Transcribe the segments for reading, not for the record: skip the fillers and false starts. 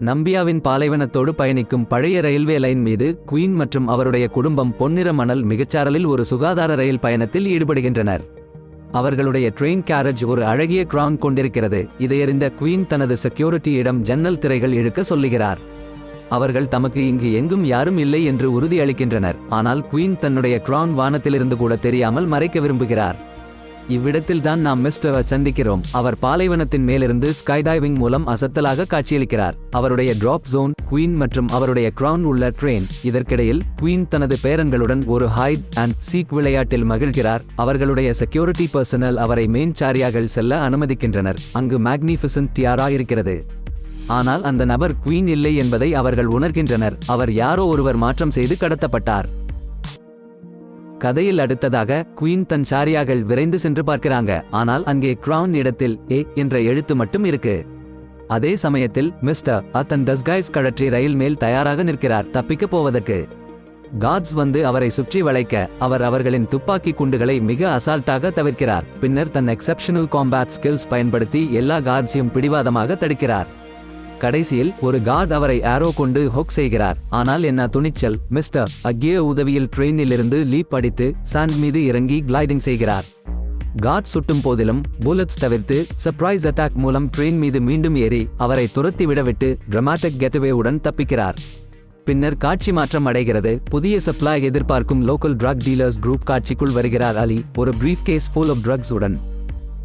நம்பியாவின் பாலைவனத்தோடு பயணிக்கும் பழைய railway line மீது குயின் மற்றும் அவருடைய குடும்பம் பொன்னிற மணல் மிகச்சாரலில் ஒரு சுகாதார ரயில் பயணத்தில் ஈடுபடுகின்றனர். அவர்களுடைய ட்ரெயின் கேரேஜ் ஒரு அழகிய கிரவுன் கொண்டிருக்கிறது. இதையறிந்த குயின் தனது செக்யூரிட்டியிடம் ஜன்னல் திரைகள் இழுக்க சொல்லுகிறார். அவர்கள் தமக்கு இங்கு எங்கும் யாரும் இல்லை என்று உறுதி அளிக்கின்றனர். ஆனால் குயின் தன்னுடைய கிரவுன் வானத்திலிருந்து கூட தெரியாமல் மறைக்க விரும்புகிறார். இவ்விடத்தில்தான் நாம் மிஸ்டரை சந்திக்கிறோம். அவர் பாலைவனத்தின் மேலிருந்து ஸ்கைடைவிங் மூலம் அசத்தலாக காட்சியளிக்கிறார். அவருடைய டிராப் ஜோன், குயின் மற்றும் அவருடைய கிரவுன் உள்ள ட்ரெயின். இதற்கிடையில் குயின் தனது பேரன்களுடன் ஒரு ஹைட் அண்ட் சீக் விளையாட்டில் மகிழ்கிறார். அவர்களுடைய செக்யூரிட்டி பர்சனல் அவரை மேன்சாரியாக செல்ல அனுமதிக்கின்றனர். அங்கு மேக்னிஃபிசன்ட் டியாரா இருக்கிறது. ஆனால் அந்த நபர் குயின் இல்லை என்பதை அவர்கள் உணர்கின்றனர். அவர் யாரோ ஒருவர் மாற்றம் செய்து கடத்தப்பட்டார். கதையில் அடுத்ததாக குயின் தன் சாரியாகள் விரைந்து சென்று பார்க்கிறாங்க. ஆனால் அங்கே கிரவுன் இடத்தில் ஏ என்ற எழுத்து மட்டும் இருக்கு. அதே சமயத்தில் மிஸ்டர் தன் டஸ்கைஸ் கழற்றி ரயில் மேல் தயாராக நிற்கிறார் தப்பிக்க போவதற்கு. கார்ட்ஸ் வந்து அவரை சுற்றி வளைக்க அவர் அவர்களின் துப்பாக்கி குண்டுகளை மிக அசால்ட்டாக தவிர்க்கிறார். பின்னர் தன் எக்ஸெப்ஷனல் காம்பேட் ஸ்கில்ஸ் பயன்படுத்தி எல்லா கார்ட்ஸையும் பிடிவாதமாக தடுக்கிறார். கடைசியில் ஒரு கார்ட் அவரை ஆரோ கொண்டு ஹொக் செய்கிறார். ஆனால் என்ன துணிச்சல்! மிஸ்டர் அக்கிய உதவியில் ட்ரெயினிலிருந்து லீப் அடித்து சாண்ட் மீது இறங்கி கிளைடிங் செய்கிறார். கார்ட் சுட்டும் போதிலும் புல்லட்ஸ் தவிர்த்து சர்ப்ரைஸ் அட்டாக் மூலம் ட்ரெயின் மீது மீண்டும் ஏறி அவரை துரத்தி விடவிட்டு டிராமாட்டிக் கெட்டவேவுடன் தப்பிக்கிறார். பின்னர் காட்சி மாற்றம் அடைகிறது. புதிய சப்ளை எதிர்பார்க்கும் லோக்கல் ட்ரக் டீலர்ஸ் குரூப் காட்சிக்குள் வருகிறார். அலி ஒரு briefcase full of drugs உடன்.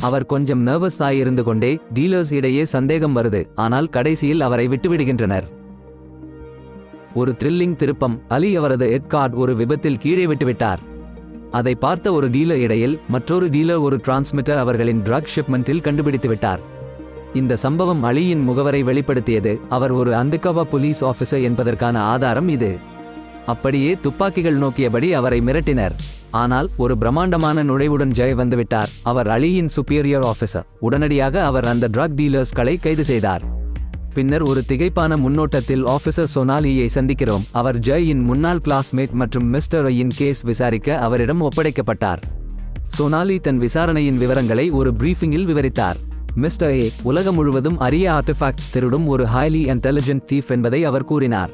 அவர் கொஞ்சம் நர்வஸ் ஆயிருந்து கொண்டே டீலர்ஸ் இடையே சந்தேகம் வருது. ஆனால் கடைசியில் அவரை விட்டுவிடுகின்றனர். ஒரு த்ரில்லிங் திருப்பம். அலி அவரது எட்கார்ட் ஒரு விபத்தில் கீழே விட்டுவிட்டார். அதை பார்த்த ஒரு டீலர் இடையில் மற்றொரு டீலர் ஒரு டிரான்ஸ்மிட்டர் அவர்களின் ட்ரக் ஷிப்மெண்டில் கண்டுபிடித்து விட்டார். இந்த சம்பவம் அலியின் முகவரை வெளிப்படுத்தியது. அவர் ஒரு அண்டர்கவர் போலீஸ் ஆபீசர் என்பதற்கான ஆதாரம் இது. அப்படியே துப்பாக்கிகள் நோக்கியபடி அவரை மிரட்டினர். ஆனால் ஒரு பிரம்மாண்டமான நுழைவுடன் ஜெய் வந்துவிட்டார். அவர் அலியின் சுப்பீரியர் ஆபீசர். உடனடியாக அவர் அந்த ட்ரக் டீலர்ஸ்களை கைது செய்தார். பின்னர் ஒரு திகைப்பான முன்னோட்டத்தில் ஆபீசர் சோனாலியை சந்திக்கிறோம். அவர் ஜெயின் முன்னாள் கிளாஸ்மேட் மற்றும் மிஸ்டர் ஐயின் கேஸ் விசாரிக்க அவரிடம் ஒப்படைக்கப்பட்டார். சோனாலி தன் விசாரணையின் விவரங்களை ஒரு பிரீஃபிங்கில் விவரித்தார். மிஸ்டர் ஏ உலகம் முழுவதும் அரிய ஆர்டிஃபேக்ட்ஸ் திருடும் ஒரு ஹைலி இன்டெலிஜென்ட் தீஃப் என்பதை அவர் கூறினார்.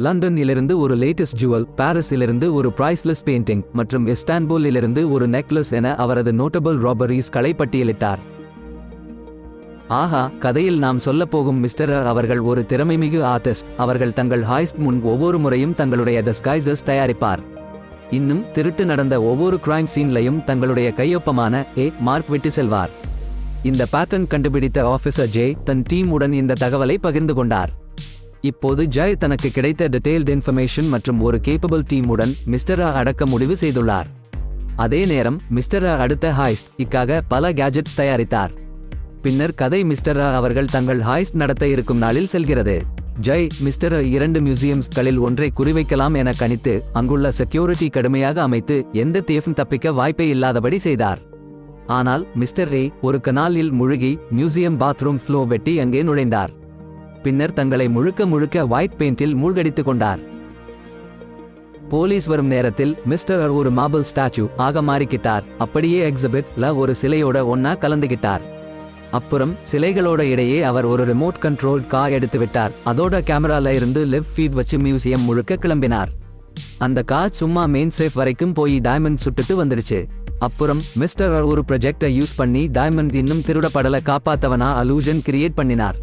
லண்டனிலிருந்து ஒரு லேட்டஸ்ட் ஜுவல், பாரிஸிலிருந்து ஒரு பிரைஸ்லெஸ் பெயிண்டிங் மற்றும் இஸ்தான்புலிலிருந்து ஒரு நெக்லஸ் என அவரது நோட்டபிள் ராபரீஸ்களை பட்டியலிட்டார். ஆஹா, கதையில் நாம் சொல்லப்போகும் மிஸ்டர் அவர்கள் ஒரு திறமைமிகு ஆர்டிஸ்ட். அவர்கள் தங்கள் ஹாய்ஸ்ட் முன் ஒவ்வொரு முறையும் தங்களுடைய டிஸ்கைசஸ் தயாரிப்பார். இன்னும் திருட்டு நடந்த ஒவ்வொரு கிரைம் சீன்லையும் தங்களுடைய கையொப்பமான ஏ மார்க் விட்டு செல்வார். இந்த பேட்டர்ன் கண்டுபிடித்த ஆபீசர் ஜே தன் டீம் உடன் இந்த தகவலை பகிர்ந்து கொண்டார். இப்போது ஜெய் தனக்கு கிடைத்த டீடைல்டு இன்ஃபர்மேஷன் மற்றும் ஒரு கேப்பபிள் டீமுடன் மிஸ்டர் அடக்க முடிவு செய்துள்ளார். அதே நேரம் மிஸ்டர் அடுத்த ஹாய்ஸ்ட் இக்காக பல கேஜெட்ஸ் தயாரித்தார். பின்னர் கதை மிஸ்டர் அவர்கள் தங்கள் ஹாய்ஸ்ட் நடத்த இருக்கும் நாளில் செல்கிறது. ஜெய் மிஸ்டர் 2 மியூசியம்ஸ்களில் ஒன்றை குறிவைக்கலாம் என கணித்து அங்குள்ள செக்யூரிட்டி கடுமையாக அமைத்து எந்த தேஃபும் தப்பிக்க வாய்ப்பே இல்லாதபடி செய்தார். ஆனால் மிஸ்டர் ஏ ஒரு கனாலில் முழுகி மியூசியம் பாத்ரூம் ஃப்ளோ வெட்டி அங்கே நுழைந்தார். பின்னர் தங்களை முழுக்க ஒயிட் பெயிண்டில் மூழ்கடித்துக் கொண்டார். போலீஸ் வரும் நேரத்தில் மிஸ்டர் ஒரு மார்பிள் ஸ்டாச்சு ஆக மாறிக்கிட்டார். அப்படியே எக்ஸிபிட்ல ஒரு சிலையோட ஒன்னா கலந்துகிட்டார். அப்புறம் சிலைகளோட இடையே அவர் ஒரு ரிமோட் கண்ட்ரோல் கார் எடுத்து விட்டார். அதோட கேமரால இருந்து லெஃப்ட் ஃபீட் வச்சு மியூசியம் முழுக்க கிளம்பினார். அந்த கார் சும்மா மெயின் சேஃப் வரைக்கும் போய் டைமண்ட் சுட்டுட்டு வந்துடுச்சு. அப்புறம் மிஸ்டர் ஒரு ப்ரொஜெக்டை யூஸ் பண்ணி டைமண்ட் இன்னும் திருடப்படல காப்பாத்தவனா அலூஷன் கிரியேட் பண்ணினார்.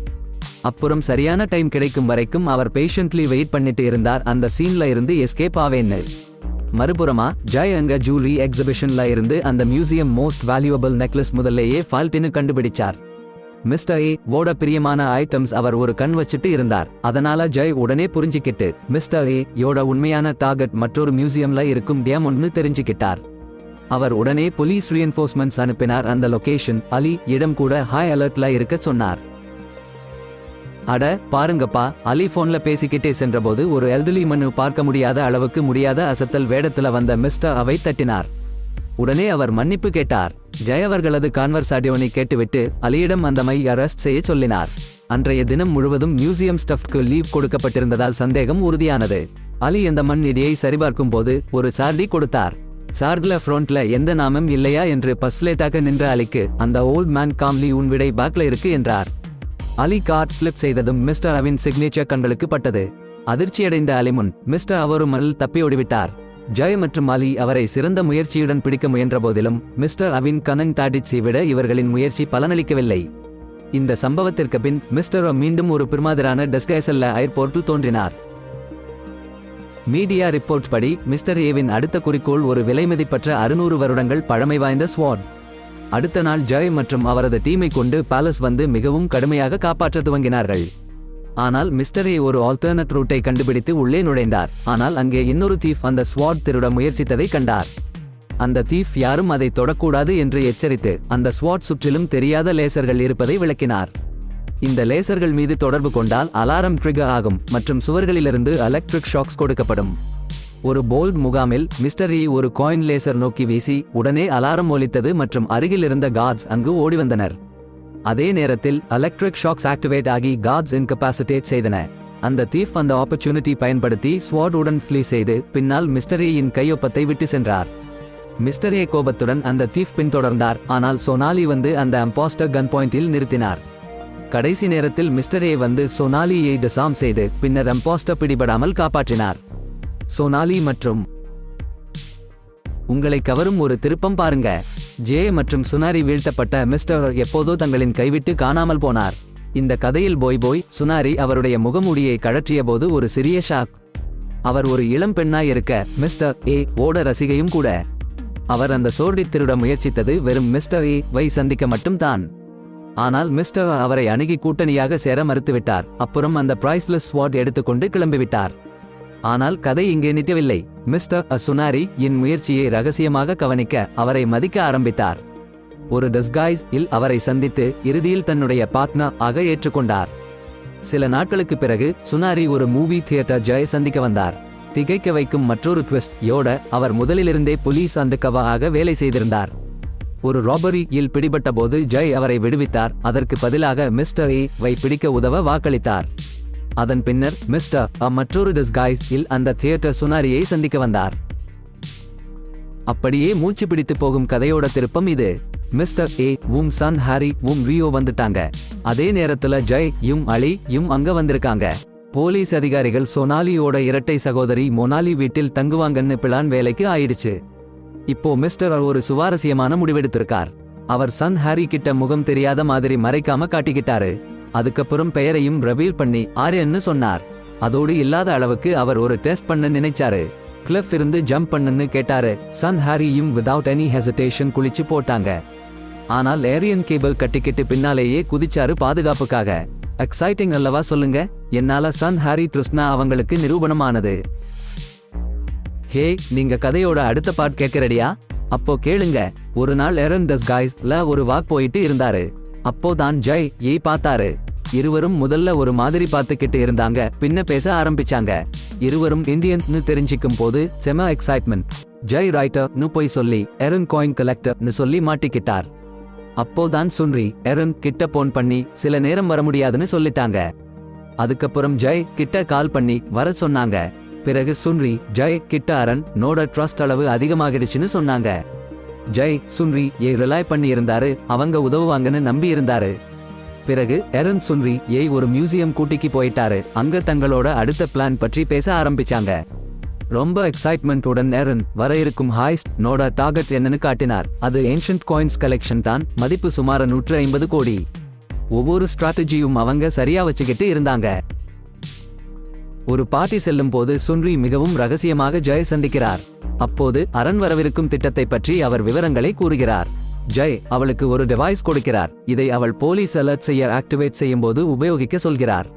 அப்புறம் சரியான டைம் கிடைக்கும் வரைக்கும் அவர் பேஷண்ட்லி வெயிட் பண்ணிட்டு இருந்தார் அந்த சீன்ல இருந்து எஸ்கேப் ஆவேன்னு. மறுபுறமா ஜெய் அங்க ஜூலி எக்ஸிபிஷன்ல இருந்து அந்த மியூசியம் மோஸ்ட் வேல்யூபிள் நெக்லஸ் முதல்லையே ஃபால்ட்னு கண்டுபிடிச்சார். மிஸ்டர் ஏ வோட பிரியமான ஐட்டம்ஸ் அவர் ஒரு கண் வச்சுட்டு இருந்தார். அதனால ஜெய் உடனே புரிஞ்சுக்கிட்டு மிஸ்டர் ஏ யோட உண்மையான டார்கெட் மற்றொரு மியூசியம்ல இருக்கும் டேமொன்னு தெரிஞ்சுக்கிட்டார். அவர் உடனே போலீஸ் ரீஎன்ஃபோர்ஸ்மெண்ட்ஸ் அனுப்பினார். அந்த லொகேஷன் அலி இடம் கூட ஹை அலர்ட்ல இருக்க சொன்னார். அட பாருங்கப்பா, அலி போன்ல பேசிக்கிட்டே சென்றபோது ஒரு எல்டர்லி மனு பார்க்க முடியாத அளவுக்கு முடியாத அசத்தல் வேடத்துல வந்த மிஸ்டர் அவை தட்டினார். உடனே அவர் மன்னிப்பு கேட்டார். ஜெய் அவர்களது கான்வர்சாடியோனை கேட்டுவிட்டு அலியிடம் அந்த மை அரெஸ்ட் செய்ய சொல்லினார். அன்றைய தினம் முழுவதும் மியூசியம் ஸ்டாஃப்க்கு லீவ் கொடுக்கப்பட்டிருந்ததால் சந்தேகம் உறுதியானது. அலி அந்த மண் இடியை சரிபார்க்கும் போது ஒரு சார்டி கொடுத்தார். சார்ட்ல ஃப்ரண்ட்ல எந்த நாமம் இல்லையா என்று பஸ்லேட்டாக நின்ற அலிக்கு அந்த ஓல்ட் மேன் காம்லி உன் விடை பேக்ல இருக்கு என்றார். அலி கார்ட் ஃபிளிப் செய்ததும் மிஸ்டர் அவின் சிக்னேச்சர் கண்களுக்கு பட்டது. அதிர்ச்சியடைந்த அலி முன் மிஸ்டர் அவருமல் தப்பி ஓடிவிட்டார். ஜெய் மற்றும் அலி அவரை சிறந்த முயற்சியுடன் பிடிக்க முயன்ற போதிலும் மிஸ்டர் அவின் கனங் தாடிட்சி விட இவர்களின் முயற்சி பலனளிக்கவில்லை. இந்த சம்பவத்திற்கு பின் மிஸ்டர் மீண்டும் ஒரு பிரமாதரான டிஸ்கைஸல்ல ஏர்போர்ட்டில் தோன்றினார். மீடியா ரிப்போர்ட் படி மிஸ்டர் ஏவின் அடுத்த குறிக்கோள் ஒரு விலைமதிப்பற்ற 600 வருடங்கள் பழமை வாய்ந்த ஸ்வாட். அடுத்த நாள் ஜெய் மற்றும் அவரது டீமை கொண்டு பேலஸ் வந்து மிகவும் கடுமையாக காப்பாற்ற துவங்கினார்கள். ஆனால் மிஸ்டர் ஏ ஒரு ஆல்டர்னேட் ரூட்டை கண்டுபிடித்து உள்ளே நுழைந்தார். ஆனால் அங்கே இன்னொரு தீஃப் அந்த ஸ்வாட் திருட முயற்சித்ததை கண்டார். அந்த தீஃப் யாரும் அதை தொடக்கூடாது என்று எச்சரித்து அந்த ஸ்வாட் சுற்றிலும் தெரியாத லேசர்கள் இருப்பதை விளக்கினார். இந்த லேசர்கள் மீது தொடர்பு கொண்டால் அலாரம் ட்ரிகர் ஆகும் மற்றும் சுவர்களிலிருந்து எலக்ட்ரிக் ஷாக்ஸ் கொடுக்கப்படும். ஒரு போல்ட் முகாமில் மிஸ்டர் ஏ ஒரு காயின் லேசர் நோக்கி வீசி உடனே அலாரம் ஒலித்தது மற்றும் அருகில் இருந்த கார்ட்ஸ் அங்கு ஓடிவந்தனர். அதே நேரத்தில் எலக்ட்ரிக் ஷாக்ஸ் ஆக்டிவேட் ஆகி கார்ட்ஸ் இன்கபாசிட்டேட் செய்தன. அந்த தீஃப் அந்த ஆப்பர்ச்சுனிட்டி பயன்படுத்தி ஸ்வாட் உடன் ஃப்ளீ செய்து பின்னால் மிஸ்டர் ஏயின் கையொப்பத்தை விட்டு சென்றார். மிஸ்டர் ஏ கோபத்துடன் அந்த தீஃப் பின்தொடர்ந்தார். ஆனால் சோனாலி வந்து அந்த அம்பாஸ்டர் கன் பாயிண்டில் நிறுத்தினார். கடைசி நேரத்தில் மிஸ்டர் ஏ வந்து சோனாலியை டிசாம் செய்து பின்னர் அம்பாஸ்டர் பிடிபடாமல் காப்பாற்றினார். சோனாலி மற்றும் உங்களை கவரும் ஒரு திருப்பம் பாருங்க. ஜே மற்றும் சுனாரி வீழ்த்தப்பட்ட மிஸ்டர் எப்போதோ தங்களின் கைவிட்டு காணாமல் போனார். இந்த கதையில் போய் சுனாரி அவருடைய முகமூடியை கழற்றிய போது ஒரு சிறிய ஷாக். அவர் ஒரு இளம் பெண்ணாய் இருக்க மிஸ்டர் ஏ ஓட ரசிகையும் கூட. அவர் அந்த சோர்டி திருட முயற்சித்தது வெறும் மிஸ்டர் ஏ வை சந்திக்க மட்டும் தான். ஆனால் மிஸ்டர் அவரை அணுகி கூட்டணியாக சேர மறுத்துவிட்டார். அப்புறம் அந்த பிரைஸ்லெஸ் ஸ்வாட் எடுத்துக்கொண்டு கிளம்பிவிட்டார். ஆனால் கதை இங்கே நிற்கவில்லை. மிஸ்டர் சுனாரி இன் முயற்சியை ரகசியமாக கவனிக்க அவரை மதிக்க ஆரம்பித்தார். ஒரு டிஸ்கைஸ் இல் அவரை சந்தித்து இறுதியில் தன்னுடைய பார்ட்னர் ஆக ஏற்றுக்கொண்டார். சில நாட்களுக்கு பிறகு சுனாரி ஒரு மூவி தியேட்டர் ஜெய் சந்திக்க வந்தார். திகைக்க வைக்கும் மற்றொரு ட்விஸ்ட் யோட அவர் முதலிலிருந்தே போலீஸ் அண்டர்கவர் ஆக வேலை செய்திருந்தார். ஒரு ராபரி இல் பிடிபட்ட போது ஜெய் அவரை விடுவித்தார். அதற்கு பதிலாக மிஸ்டர் ஏ வை பிடிக்க உதவ வாக்களித்தார். அதன் பின்னர் மிஸ்டர் மற்றொரு டிஸ்கைஸ் இல் அந்த தியேட்டர் சுனாரியை சந்திக்க வந்தார். அப்படியே மூச்சு பிடித்து போகும் கதையோட திருப்பம் இது. Mister A Sun Harry Rio வந்துட்டாங்க. அதே நேரத்துல ஜெய் அலி அங்க வந்திருக்காங்க. போலீஸ் அதிகாரிகள் சோனாலியோட இரட்டை சகோதரி மொனாலி வீட்டில் தங்குவாங்கன்னு பிளான் வேலைக்கு ஆயிடுச்சு. இப்போ மிஸ்டர் ஒரு சுவாரஸ்யமான முடிவெடுத்திருக்கார். அவர் சன் ஹாரி கிட்ட முகம் தெரியாத மாதிரி மறைக்காம காட்டிக்கிட்டாரு. அதுக்கப்புறம் பெயரையும் ரிவீல் பண்ணி ஆரியன்னு சொன்னார். அதோடு இல்லாத அளவுக்கு அவர் ஒரு டெஸ்ட் பண்ண நினைச்சாரு. கிளிஃப் இருந்து ஜம்ப் பண்ணுன்னு கேட்டாரு. சன் ஹாரியும் விதவுட் எனி ஹெசிடேஷன் குளிச்சு போட்டாங்க. ஆனால் ஏரியன் கேபிள் கட்டிக்கிட்டு பின்னாலேயே குதிச்சாரு பாதுகாப்புக்காக. எக்ஸைட்டிங் அல்லவா சொல்லுங்க. என்னால சன் ஹாரி ட்ரிஸ்னா அவங்களுக்கு நிரூபணமானது. ஹே, நீங்க கதையோட அடுத்த பார்ட் கேட்க ரெடியா? அப்போ கேளுங்க. ஒரு நாள் எரன் டிஸ்கைஸ்ல ஒரு வாக் போயிட்டு இருந்தாரு. அப்போதான் ஜெய் ஏ பார்த்தாரு. இருவரும் முதல்ல ஒரு மாதிரி பார்த்துக்கிட்டு இருந்தாங்க. பின்ன பேச ஆரம்பிச்சாங்க. இருவரும் இந்தியன்னு தெரிஞ்சிக்கும் போது செம எக்ஸைட்மெண்ட். ஜெய் ரைட்டர்னு போய் சொல்லி எரன் காயின் கலெக்டர்னு சொல்லி மாட்டிக்கிட்டார். அப்போதான் சுன்ரி எரன் கிட்ட போன் பண்ணி சில நேரம் வர முடியாதுன்னு சொல்லிட்டாங்க. அதுக்கப்புறம் ஜெய் கிட்ட கால் பண்ணி வர சொன்னாங்க. பிறகு சுன்ரி ஜெய் கிட்ட அரன் நோட ட்ரஸ்ட் அளவு அதிகமாகிடுச்சுன்னு சொன்னாங்க. ஜெய் சுன்ரி ஏ ரிலை பண்ணி இருந்தாரு. அவங்க உதவுவாங்கன்னு நம்பி இருந்தாரு. பிறகு எரன் சுன்ரி ஏய் ஒரு மியூசியம் கூட்டிக்கு போயிட்டாரு. அங்க தங்களோட அடுத்த பிளான் பற்றி பேச ஆரம்பிச்சாங்க. ரொம்ப எக்ஸைட்மெண்ட் உடன் எரன் வர இருக்கும் ஹாய்ஸ்ட் நோட டார்கெட் என்னன்னு காட்டினார். அது ஏன்ஷியன்ட் காயின்ஸ் கலெக்ஷன் தான். மதிப்பு சுமார் 150 கோடி. ஒவ்வொரு ஸ்ட்ராட்டஜியும் அவங்க சரியா வச்சுக்கிட்டு இருந்தாங்க. ஒரு பார்ட்டி செல்லும் போது சுன்ரி மிகவும் ரகசியமாக ஜெய் சந்திக்கிறார். அப்போது அரண் வரவிருக்கும் திட்டத்தை பற்றி அவர் விவரங்களை கூறுகிறார். ஜெய் அவளுக்கு ஒரு டிவைஸ் கொடுக்கிறார். இதை அவள் போலீஸ் அலர்ட் செய்ய ஆக்டிவேட் செய்யும் போது உபயோகிக்க சொல்கிறார்.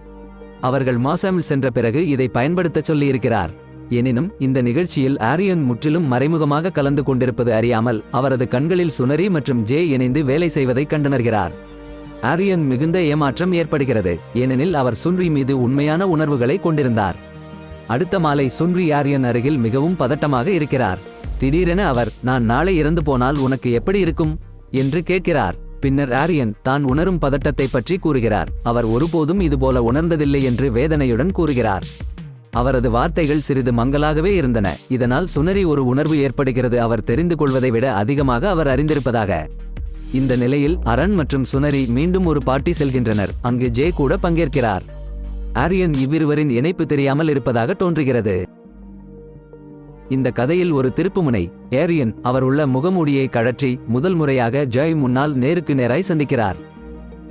அவர்கள் மாசமில் சென்ற பிறகு இதை பயன்படுத்த சொல்லியிருக்கிறார். எனினும் இந்த நிகழ்ச்சியில் ஆரியன் முற்றிலும் மறைமுகமாக கலந்து கொண்டிருப்பது அறியாமல் அவரது கண்களில் சுனரி மற்றும் ஜே இணைந்து வேலை செய்வதை கண்டுணர்கிறார். ஆரியன் மிகுந்த ஏமாற்றம் ஏற்படுகிறது. ஏனெனில் அவர் சுன்ரி மீது உண்மையான உணர்வுகளை கொண்டிருந்தார். அடுத்த மாலை சுன்ரி ஆரியன் அருகில் மிகவும் பதட்டமாக இருக்கிறார். திடீரென அவர் நான் நாளை இறந்து போனால் உனக்கு எப்படி இருக்கும் என்று கேட்கிறார். பின்னர் ஆரியன் தான் உணரும் பதட்டத்தை பற்றி கூறுகிறார். அவர் ஒருபோதும் இதுபோல உணர்ந்ததில்லை என்று வேதனையுடன் கூறுகிறார். அவரது வார்த்தைகள் சிறிது மங்கலாகவே இருந்தன. இதனால் சுனரி ஒரு உணர்வு ஏற்படுகிறது. அவர் தெரிந்து கொள்வதை விட அதிகமாக அவர் அறிந்திருப்பதாக. இந்த நிலையில் அரண் மற்றும் சுனரி மீண்டும் ஒரு பார்ட்டி செல்கின்றனர். அங்கு ஜே கூட பங்கேற்கிறார். ஆரியன் இவ்விருவரின் இணைப்பு தெரியாமல் இருப்பதாக தோன்றுகிறது. இந்த கதையில் ஒரு திருப்புமுனை. ஏரியன் அவர் உள்ள முகமூடியை கழற்றி முதல் முறையாக ஜெய் முன்னால் நேருக்கு நேராய் சந்திக்கிறார்.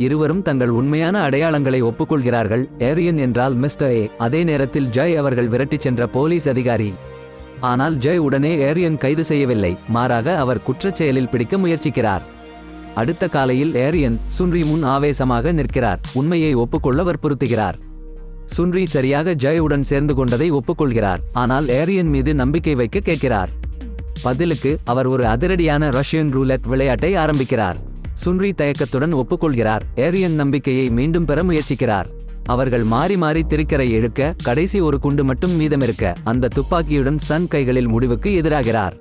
இருவரும் தங்கள் உண்மையான அடையாளங்களை ஒப்புக்கொள்கிறார்கள். ஏரியன் என்றால் மிஸ்டர் ஏ. அதே நேரத்தில் ஜெய் அவர்கள் விரட்டிச் சென்ற போலீஸ் அதிகாரி. ஆனால் ஜெய் உடனே ஏரியன் கைது செய்யவில்லை. மாறாக அவர் குற்றச் செயலில் பிடிக்க முயற்சிக்கிறார். அடுத்த காலையில் ஏரியன் சுன்ரி முன் ஆவேசமாக நிற்கிறார். உண்மையை ஒப்புக்கொள்ள வற்புறுத்துகிறார். சுன்ரி சரியாக ஜெய் உடன் சேர்ந்து கொண்டதை ஒப்புக்கொள்கிறார். ஆனால் ஏரியன் மீது நம்பிக்கை வைக்க கேட்கிறார். பதிலுக்கு அவர் ஒரு அதிரடியான ரஷ்யன் ரூலெட் விளையாட்டை ஆரம்பிக்கிறார். சுன்ரி தயக்கத்துடன் ஒப்புக்கொள்கிறார். ஏரியன் நம்பிக்கையை மீண்டும் பெற முயற்சிக்கிறார். அவர்கள் மாறி மாறி திரிக்கரை இழுக்க கடைசி ஒரு குண்டு மட்டும் மீதமிருக்க அந்த துப்பாக்கியுடன் சன் கைகளில் முடிவுக்கு எதிராகிறார்.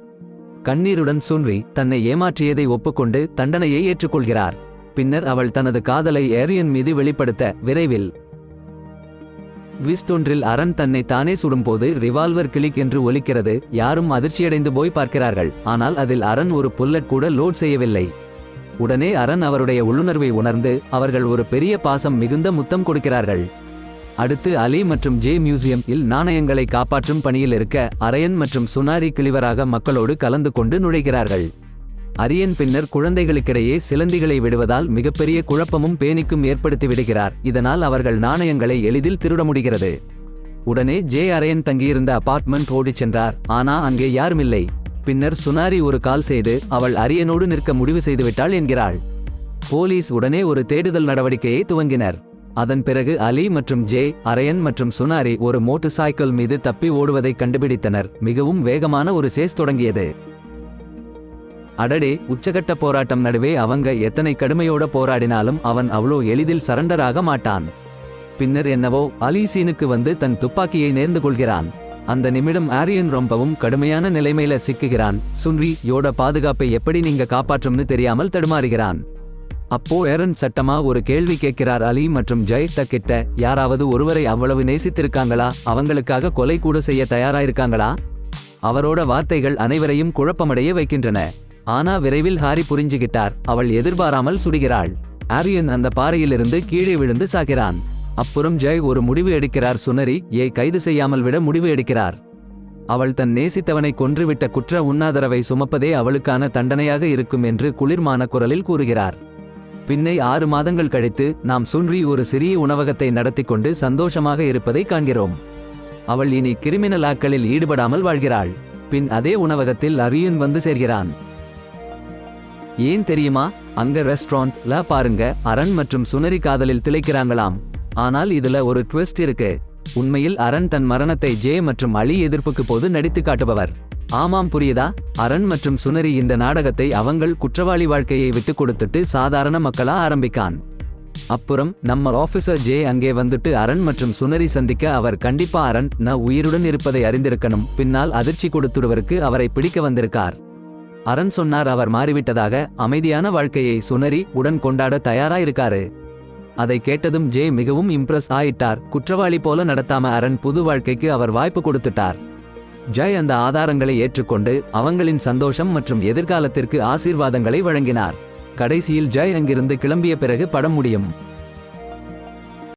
கண்ணீருடன் சுன்ரி தன்னை ஏமாற்றியதை ஒப்புக்கொண்டு தண்டனையை ஏற்றுக்கொள்கிறார். பின்னர் அவள் தனது காதலை ஏரியன் மீது வெளிப்படுத்த விரைவில் விஸ்டொன்றில் அரண் தன்னை தானே சுடும்போது ரிவால்வர் கிளிக் என்று ஒலிக்கிறது. யாரும் அதிர்ச்சியடைந்து போய் பார்க்கிறார்கள். ஆனால் அதில் அரண் ஒரு புல்லட் கூட லோட் செய்யவில்லை. உடனே அரண் அவருடைய உள்ளுணர்வை உணர்ந்து அவர்கள் ஒரு பெரிய பாசம் மிகுந்த முத்தம் கொடுக்கிறார்கள். அடுத்து அலி மற்றும் ஜே மியூசியம் இல் நாணயங்களை காப்பாற்றும் பணியில் இருக்க அரையன் மற்றும் சுனாரி கிளிவராக மக்களோடு கலந்து கொண்டு நுழைகிறார்கள். அரியன் பின்னர் குழந்தைகளுக்கிடையே சிலந்திகளை விடுவதால் மிகப்பெரிய குழப்பமும் பேனிக்கும் ஏற்படுத்தி விடுகிறார். இதனால் அவர்கள் நாணயங்களை எளிதில் திருட முடிகிறது. உடனே ஜே அரையன் தங்கியிருந்த அபார்ட்மெண்ட் ஓடிச் சென்றார். ஆனா அங்கே யாருமில்லை. பின்னர் சுனாரி ஒரு கால் செய்து அவள் அரியனோடு நிற்க முடிவு செய்துவிட்டாள் என்கிறாள். போலீஸ் உடனே ஒரு தேடுதல் நடவடிக்கையை துவங்கினர். அதன் பிறகு அலி மற்றும் ஜே அரையன் மற்றும் சுனாரி ஒரு மோட்டார் சைக்கிள் மீது தப்பி ஓடுவதை கண்டுபிடித்தனர். மிகவும் வேகமான ஒரு சேஸ் தொடங்கியது. அடடே, உச்சகட்ட போராட்டம் நடுவே அவங்க எத்தனை கடுமையோட போராடினாலும் அவன் அவ்வளோ எளிதில் சரண்டர் ஆக மாட்டான். பின்னர் என்னவோ அலி சீனுக்கு வந்து தன் துப்பாக்கியை நேர்ந்து கொள்கிறான். அந்த நிமிடம் ஆரியன் ரொம்பவும் கடுமையான நிலைமையில சிக்குகிறான். சுன்ரி யோட பாதுகாப்பை எப்படி நீங்க காப்பாற்றும்னு தெரியாமல் தடுமாறுகிறான். அப்போ ஏரன் சட்டமா ஒரு கேள்வி கேட்கிறார். அலி மற்றும் ஜெய் கிட்ட யாராவது ஒருவரை அவ்வளவு நேசித்திருக்காங்களா? அவங்களுக்காக கொலை கூட செய்ய தயாராயிருக்காங்களா? அவரோட வார்த்தைகள் அனைவரையும் குழப்பமடைய வைக்கின்றன. ஆனா விரைவில் ஹாரி புரிஞ்சுகிட்டார். அவள் எதிர்பாராமல் சுடுகிறாள். ஆரியன் அந்த பாறையிலிருந்து கீழே விழுந்து சாகிறான். அப்புறம் ஜெய் ஒரு முடிவு எடுக்கிறார். சுனரி ஏ கைது செய்யாமல் விட முடிவு எடுக்கிறார். அவள் தன் நேசித்தவனை கொன்றுவிட்ட குற்ற உண்ணாதரவை சுமப்பதே அவளுக்கான தண்டனையாக இருக்கும் என்று குளிர்மான குரலில் கூறுகிறார். பின்னை 6 மாதங்கள் கழித்து நாம் சுன்ரி ஒரு சிறிய உணவகத்தை நடத்தி கொண்டு சந்தோஷமாக இருப்பதை காண்கிறோம். அவள் இனி கிரிமினல் ஆக்களில் ஈடுபடாமல் வாழ்கிறாள். பின் அதே உணவகத்தில் அரியன் வந்து சேர்கிறான். ஏன் தெரியுமா? அங்க ரெஸ்டாரண்ட்ல பாருங்க, அரண் மற்றும் சுனரி காதலில் திளைக்கிறாங்களாம். ஆனால் இதுல ஒரு ட்விஸ்ட் இருக்கு. உண்மையில் அரண் தன் மரணத்தை ஜே மற்றும் அலி எதிர்ப்புக்கு போது நடித்து காட்டுபவர். ஆமாம், புரியுதா? அரண் மற்றும் சுனரி இந்த நாடகத்தை அவங்கள் குற்றவாளி வாழ்க்கையை விட்டு கொடுத்துட்டு சாதாரண மக்களா ஆரம்பிக்கான். அப்புறம் நம்ம ஆபீசர் ஜே அங்கே வந்துட்டு அரண் மற்றும் சுனரி சந்திக்க அவர் கண்டிப்பா அரண் உயிருடன் இருப்பதை அறிந்திருக்கணும். பின்னால் அதிர்ச்சி கொடுத்துடுவருக்கு அவரை பிடிக்க வந்திருக்கார். அரண் சொன்னார் அவர் மாறிவிட்டதாக. அமைதியான வாழ்க்கையை சுனரி உடன் கொண்டாட தயாரா இருக்காரு. அதை கேட்டதும் ஜே மிகவும் இம்ப்ரெஸ் ஆயிட்டார். குற்றவாளி போல நடத்தாம அரண் புது வாழ்க்கைக்கு அவர் வாய்ப்பு கொடுத்துட்டார். ஜெய் அந்த ஆதாரங்களை ஏற்றுக்கொண்டு அவங்களின் சந்தோஷம் மற்றும் எதிர்காலத்திற்கு ஆசீர்வாதங்களை வழங்கினார். கடைசியில் ஜெய் அங்கிருந்து கிளம்பிய பிறகு படம் முடியும்.